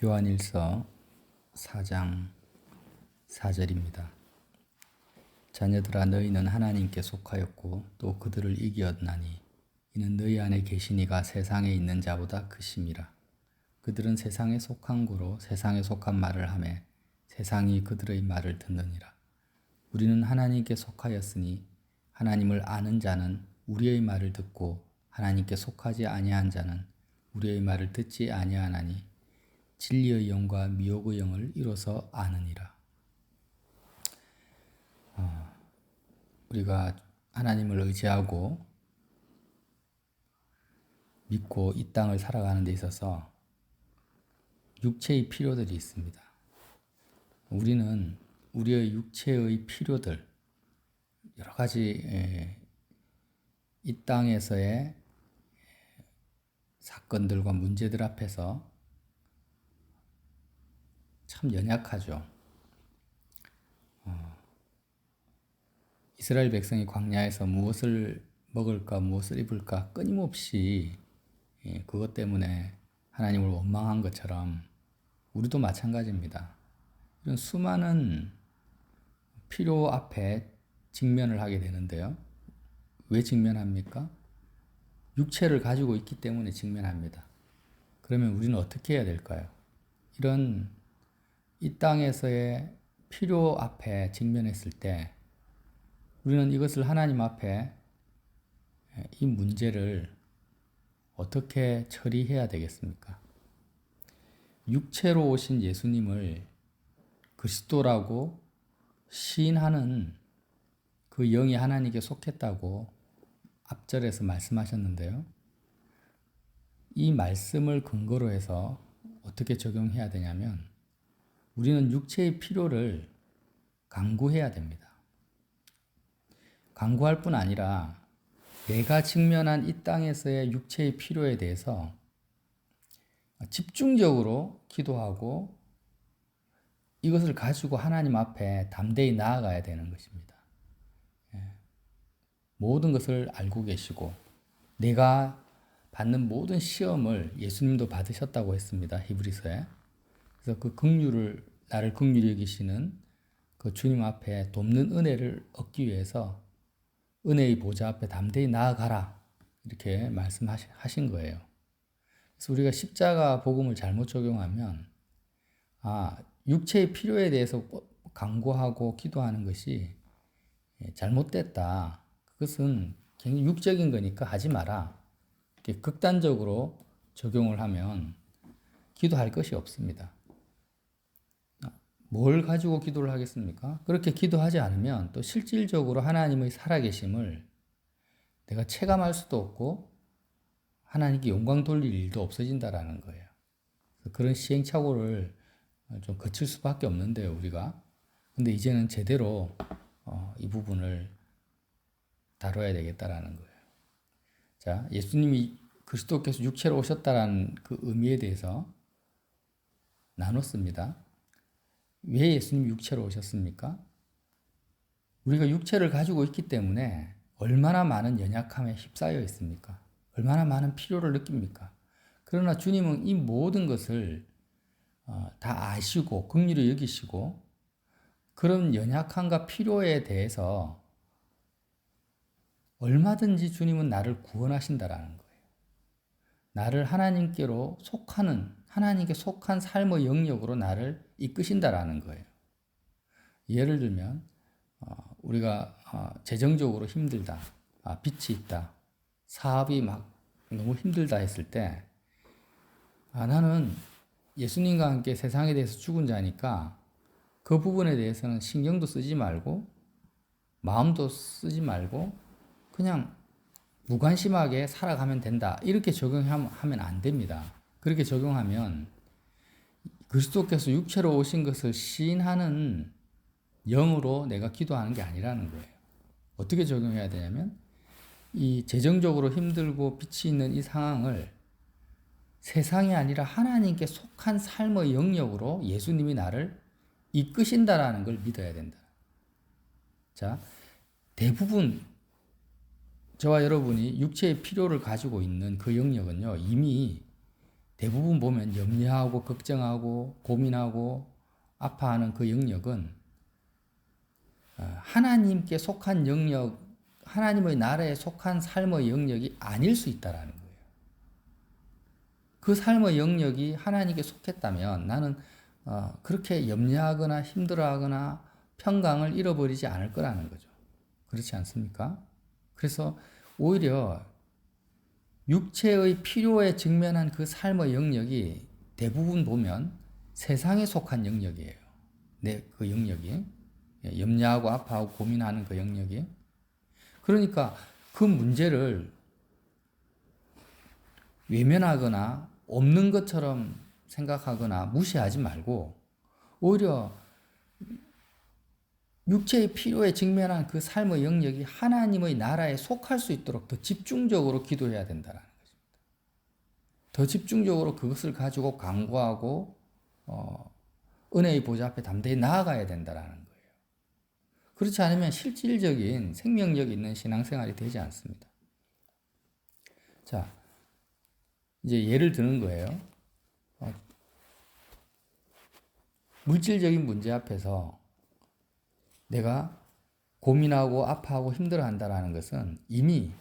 요한일서 4장 4절입니다. 자녀들아 너희는 하나님께 속하였고 또 그들을 이기었나니 이는 너희 안에 계시니가 세상에 있는 자보다 크심이라. 그들은 세상에 속한 고로 세상에 속한 말을 하매 세상이 그들의 말을 듣느니라. 우리는 하나님께 속하였으니 하나님을 아는 자는 우리의 말을 듣고 하나님께 속하지 아니한 자는 우리의 말을 듣지 아니하나니 진리의 영과 미혹의 영을 이로써 아느니라. 우리가 하나님을 의지하고 믿고 이 땅을 살아가는 데 있어서 육체의 필요들이 있습니다. 우리는 우리의 육체의 필요들, 여러 가지 이 땅에서의 사건들과 문제들 앞에서 참 연약하죠. 이스라엘 백성이 광야에서 무엇을 먹을까 무엇을 입을까 끊임없이 그것 때문에 하나님을 원망한 것처럼 우리도 마찬가지입니다. 이런 수많은 필요 앞에 직면을 하게 되는데요. 왜 직면합니까? 육체를 가지고 있기 때문에 직면합니다. 그러면 우리는 어떻게 해야 될까요? 이런 이 땅에서의 필요 앞에 직면했을 때 우리는 이것을 하나님 앞에 이 문제를 어떻게 처리해야 되겠습니까? 육체로 오신 예수님을 그리스도라고 시인하는 그 영이 하나님께 속했다고 앞절에서 말씀하셨는데요. 이 말씀을 근거로 해서 어떻게 적용해야 되냐면 우리는 육체의 필요를 강구해야 됩니다. 강구할 뿐 아니라 내가 직면한 이 땅에서의 육체의 필요에 대해서 집중적으로 기도하고 이것을 가지고 하나님 앞에 담대히 나아가야 되는 것입니다. 모든 것을 알고 계시고 내가 받는 모든 시험을 예수님도 받으셨다고 했습니다. 히브리서에. 그래서 그 나를 긍휼히 여기시는 그 주님 앞에 돕는 은혜를 얻기 위해서 은혜의 보좌 앞에 담대히 나아가라 이렇게 말씀하신 거예요. 그래서 우리가 십자가 복음을 잘못 적용하면 육체의 필요에 대해서 강구하고 기도하는 것이 잘못됐다. 그것은 굉장히 육적인 거니까 하지 마라. 이렇게 극단적으로 적용을 하면 기도할 것이 없습니다. 뭘 가지고 기도를 하겠습니까? 그렇게 기도하지 않으면 또 실질적으로 하나님의 살아계심을 내가 체감할 수도 없고 하나님께 영광 돌릴 일도 없어진다라는 거예요. 그런 시행착오를 좀 거칠 수밖에 없는데요, 우리가. 근데 이제는 제대로 이 부분을 다뤄야 되겠다라는 거예요. 자, 예수님이 그리스도께서 육체로 오셨다라는 그 의미에 대해서 나눴습니다. 왜 예수님이 육체로 오셨습니까? 우리가 육체를 가지고 있기 때문에 얼마나 많은 연약함에 휩싸여 있습니까? 얼마나 많은 필요를 느낍니까? 그러나 주님은 이 모든 것을 다 아시고 긍휼히 여기시고 그런 연약함과 필요에 대해서 얼마든지 주님은 나를 구원하신다라는 거예요. 나를 하나님께로 속하는 하나님께 속한 삶의 영역으로 나를 이끄신다라는 거예요. 예를 들면 우리가 재정적으로 힘들다, 빚이 있다, 사업이 막 너무 힘들다 했을 때 나는 예수님과 함께 세상에 대해서 죽은 자니까 그 부분에 대해서는 신경도 쓰지 말고 마음도 쓰지 말고 그냥 무관심하게 살아가면 된다. 이렇게 적용하면 안 됩니다. 그렇게 적용하면 그리스도께서 육체로 오신 것을 시인하는 영으로 내가 기도하는 게 아니라는 거예요. 어떻게 적용해야 되냐면 이 재정적으로 힘들고 빚이 있는 이 상황을 세상이 아니라 하나님께 속한 삶의 영역으로 예수님이 나를 이끄신다라는 걸 믿어야 된다. 자, 대부분 저와 여러분이 육체의 필요를 가지고 있는 그 영역은요, 이미 대부분 보면 염려하고 걱정하고 고민하고 아파하는 그 영역은 하나님께 속한 영역, 하나님의 나라에 속한 삶의 영역이 아닐 수 있다라는 거예요. 그 삶의 영역이 하나님께 속했다면 나는 그렇게 염려하거나 힘들어하거나 평강을 잃어버리지 않을 거라는 거죠. 그렇지 않습니까? 그래서 오히려 육체의 필요에 직면한 그 삶의 영역이 대부분 보면 세상에 속한 영역이에요. 그 영역이. 염려하고 아파하고 고민하는 그 영역이. 그러니까 그 문제를 외면하거나 없는 것처럼 생각하거나 무시하지 말고 오히려 육체의 필요에 직면한 그 삶의 영역이 하나님의 나라에 속할 수 있도록 더 집중적으로 기도해야 된다는 것입니다. 더 집중적으로 그것을 가지고 간구하고 은혜의 보좌 앞에 담대히 나아가야 된다는 거예요. 그렇지 않으면 실질적인 생명력 있는 신앙생활이 되지 않습니다. 자, 이제 예를 드는 거예요. 물질적인 문제 앞에서 내가 고민하고 아파하고 힘들어한다는 것은 이미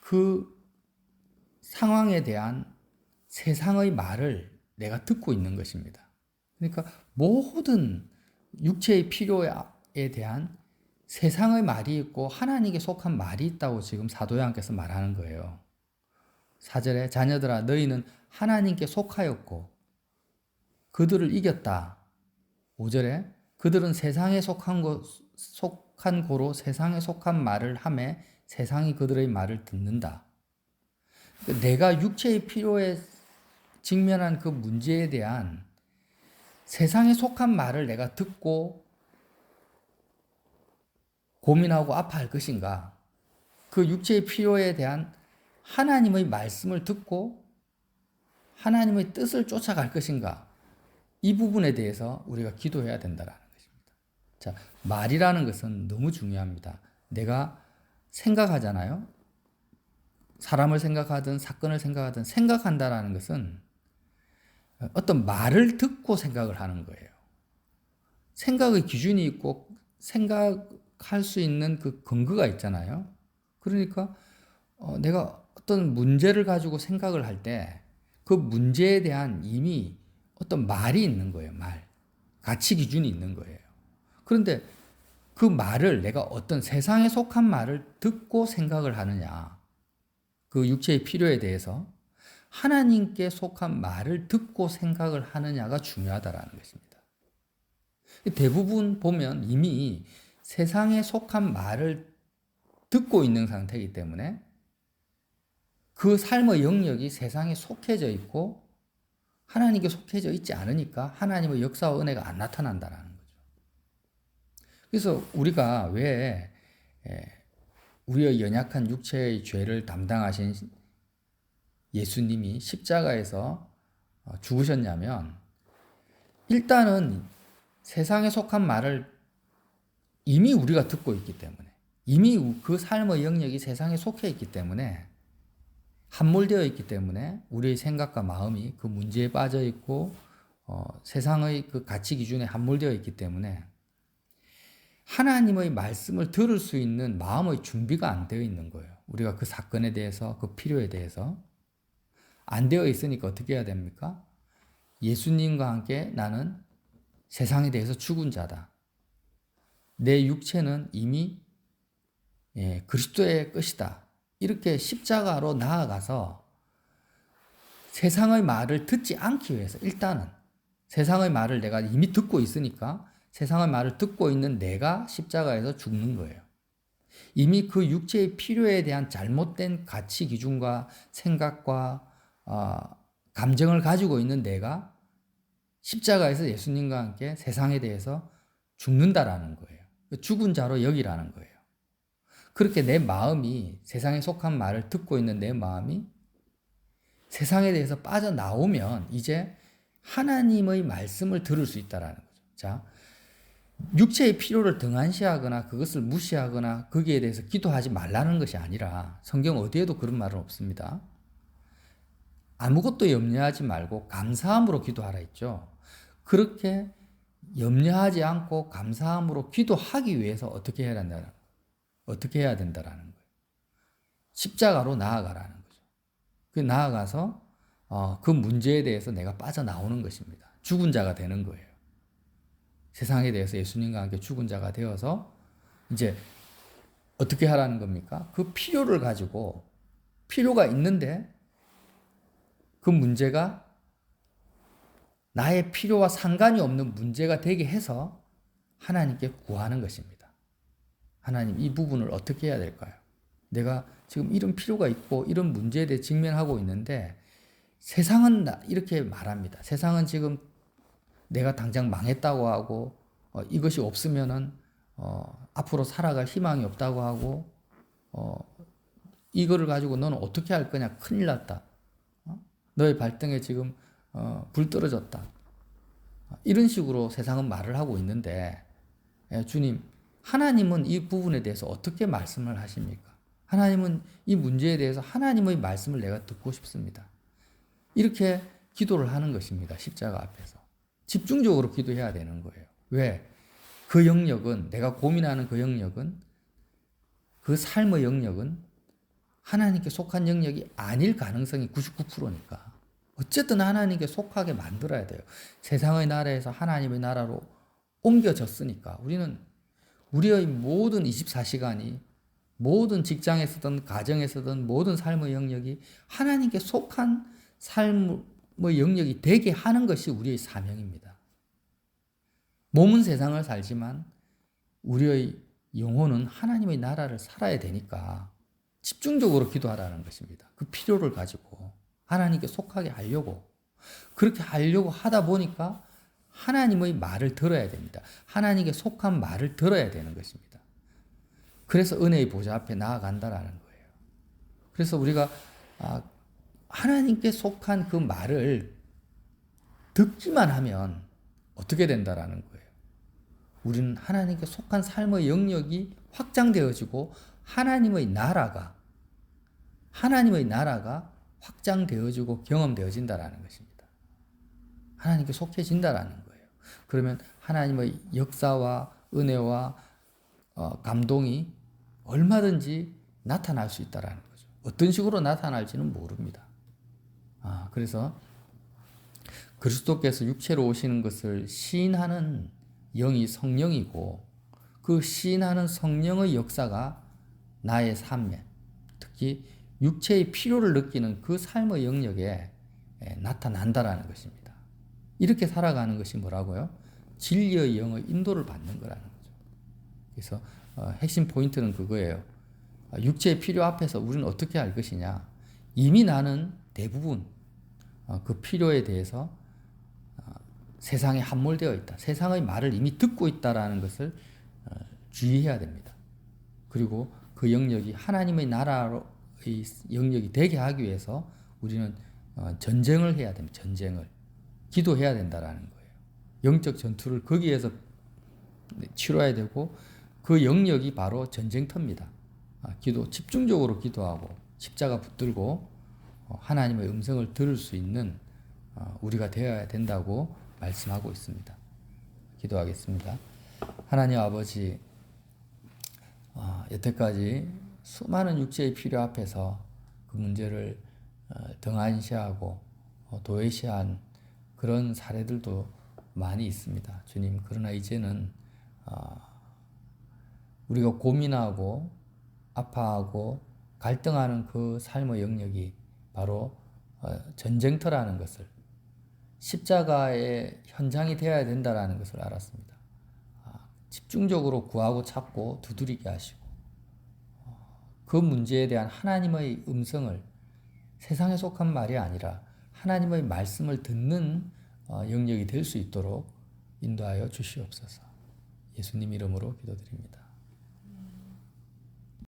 그 상황에 대한 세상의 말을 내가 듣고 있는 것입니다. 그러니까 모든 육체의 필요에 대한 세상의 말이 있고 하나님께 속한 말이 있다고 지금 사도 요한께서 말하는 거예요. 4절에 자녀들아 너희는 하나님께 속하였고 그들을 이겼다. 5절에 그들은 세상에 속한 고로 세상에 속한 말을 하매 세상이 그들의 말을 듣는다. 내가 육체의 필요에 직면한 그 문제에 대한 세상에 속한 말을 내가 듣고 고민하고 아파할 것인가? 그 육체의 필요에 대한 하나님의 말씀을 듣고 하나님의 뜻을 쫓아갈 것인가? 이 부분에 대해서 우리가 기도해야 된다는 것입니다. 자, 말이라는 것은 너무 중요합니다. 내가 생각하잖아요. 사람을 생각하든 사건을 생각하든 생각한다라는 것은 어떤 말을 듣고 생각을 하는 거예요. 생각의 기준이 있고 생각할 수 있는 그 근거가 있잖아요. 그러니까 내가 어떤 문제를 가지고 생각을 할 때 그 문제에 대한 이미 어떤 말이 있는 거예요. 말. 가치 기준이 있는 거예요. 그런데 그 말을 내가 어떤 세상에 속한 말을 듣고 생각을 하느냐. 그 육체의 필요에 대해서 하나님께 속한 말을 듣고 생각을 하느냐가 중요하다라는 것입니다. 대부분 보면 이미 세상에 속한 말을 듣고 있는 상태이기 때문에 그 삶의 영역이 세상에 속해져 있고 하나님께 속해져 있지 않으니까 하나님의 역사와 은혜가 안 나타난다는 거죠. 그래서 우리가 왜 우리의 연약한 육체의 죄를 담당하신 예수님이 십자가에서 죽으셨냐면 일단은 세상에 속한 말을 이미 우리가 듣고 있기 때문에 이미 그 삶의 영역이 세상에 속해 있기 때문에 함몰되어 있기 때문에 우리의 생각과 마음이 그 문제에 빠져 있고 세상의 그 가치 기준에 함몰되어 있기 때문에 하나님의 말씀을 들을 수 있는 마음의 준비가 안 되어 있는 거예요. 우리가 그 사건에 대해서 그 필요에 대해서 안 되어 있으니까 어떻게 해야 됩니까? 예수님과 함께 나는 세상에 대해서 죽은 자다. 내 육체는 이미 그리스도의 것이다. 이렇게 십자가로 나아가서 세상의 말을 듣지 않기 위해서 일단은 세상의 말을 내가 이미 듣고 있으니까 세상의 말을 듣고 있는 내가 십자가에서 죽는 거예요. 이미 그 육체의 필요에 대한 잘못된 가치 기준과 생각과 감정을 가지고 있는 내가 십자가에서 예수님과 함께 세상에 대해서 죽는다라는 거예요. 죽은 자로 여기라는 거예요. 그렇게 내 마음이 세상에 속한 말을 듣고 있는 내 마음이 세상에 대해서 빠져나오면 이제 하나님의 말씀을 들을 수 있다라는 거죠. 자, 육체의 필요를 등한시하거나 그것을 무시하거나 거기에 대해서 기도하지 말라는 것이 아니라 성경 어디에도 그런 말은 없습니다. 아무것도 염려하지 말고 감사함으로 기도하라 했죠. 그렇게 염려하지 않고 감사함으로 기도하기 위해서 어떻게 해야 된다는 거예요? 어떻게 해야 된다라는 거예요. 십자가로 나아가라는 거죠. 그 나아가서 그 문제에 대해서 내가 빠져나오는 것입니다. 죽은 자가 되는 거예요. 세상에 대해서 예수님과 함께 죽은 자가 되어서 이제 어떻게 하라는 겁니까? 그 필요를 가지고 필요가 있는데 그 문제가 나의 필요와 상관이 없는 문제가 되게 해서 하나님께 구하는 것입니다. 하나님, 이 부분을 어떻게 해야 될까요? 내가 지금 이런 필요가 있고 이런 문제에 대해 직면하고 있는데 세상은 이렇게 말합니다. 세상은 지금 내가 당장 망했다고 하고 이것이 없으면은 앞으로 살아갈 희망이 없다고 하고 이거를 가지고 너는 어떻게 할 거냐? 큰일 났다. 너의 발등에 지금 불 떨어졌다. 이런 식으로 세상은 말을 하고 있는데 주님, 하나님은 이 부분에 대해서 어떻게 말씀을 하십니까? 하나님은 이 문제에 대해서 하나님의 말씀을 내가 듣고 싶습니다. 이렇게 기도를 하는 것입니다. 십자가 앞에서. 집중적으로 기도해야 되는 거예요. 왜? 그 영역은, 내가 고민하는 그 영역은, 그 삶의 영역은 하나님께 속한 영역이 아닐 가능성이 99%니까. 어쨌든 하나님께 속하게 만들어야 돼요. 세상의 나라에서 하나님의 나라로 옮겨졌으니까 우리는 우리의 모든 24시간이 모든 직장에서든 가정에서든 모든 삶의 영역이 하나님께 속한 삶의 영역이 되게 하는 것이 우리의 사명입니다. 몸은 세상을 살지만 우리의 영혼은 하나님의 나라를 살아야 되니까 집중적으로 기도하라는 것입니다. 그 필요를 가지고 하나님께 속하게 하려고 그렇게 하려고 하다 보니까 하나님의 말을 들어야 됩니다. 하나님께 속한 말을 들어야 되는 것입니다. 그래서 은혜의 보좌 앞에 나아간다라는 거예요. 그래서 우리가 하나님께 속한 그 말을 듣기만 하면 어떻게 된다라는 거예요. 우리는 하나님께 속한 삶의 영역이 확장되어지고 하나님의 나라가 확장되어지고 경험되어진다라는 것입니다. 하나님께 속해진다라는 거예요. 그러면 하나님의 역사와 은혜와 감동이 얼마든지 나타날 수 있다라는 거죠. 어떤 식으로 나타날지는 모릅니다. 그래서 그리스도께서 육체로 오시는 것을 시인하는 영이 성령이고 그 시인하는 성령의 역사가 나의 삶에 특히 육체의 필요를 느끼는 그 삶의 영역에 나타난다라는 것입니다. 이렇게 살아가는 것이 뭐라고요? 진리의 영의 인도를 받는 거라는 거죠. 그래서 핵심 포인트는 그거예요. 육체의 필요 앞에서 우리는 어떻게 할 것이냐? 이미 나는 대부분 그 필요에 대해서 세상에 함몰되어 있다. 세상의 말을 이미 듣고 있다라는 것을 주의해야 됩니다. 그리고 그 영역이 하나님의 나라의 영역이 되게 하기 위해서 우리는 전쟁을 해야 됩니다. 전쟁을. 기도해야 된다라는 거예요. 영적 전투를 거기에서 치러야 되고 그 영역이 바로 전쟁터입니다. 집중적으로 기도하고 십자가 붙들고 하나님의 음성을 들을 수 있는 우리가 되어야 된다고 말씀하고 있습니다. 기도하겠습니다. 하나님 아버지, 여태까지 수많은 육체의 필요 앞에서 그 문제를 등한시하고 도외시한 그런 사례들도 많이 있습니다. 주님, 그러나 이제는 우리가 고민하고 아파하고 갈등하는 그 삶의 영역이 바로 전쟁터라는 것을 십자가의 현장이 되어야 된다는 것을 알았습니다. 집중적으로 구하고 찾고 두드리게 하시고 그 문제에 대한 하나님의 음성을 세상에 속한 말이 아니라 하나님의 말씀을 듣는 영역이 될 수 있도록 인도하여 주시옵소서. 예수님 이름으로 기도드립니다.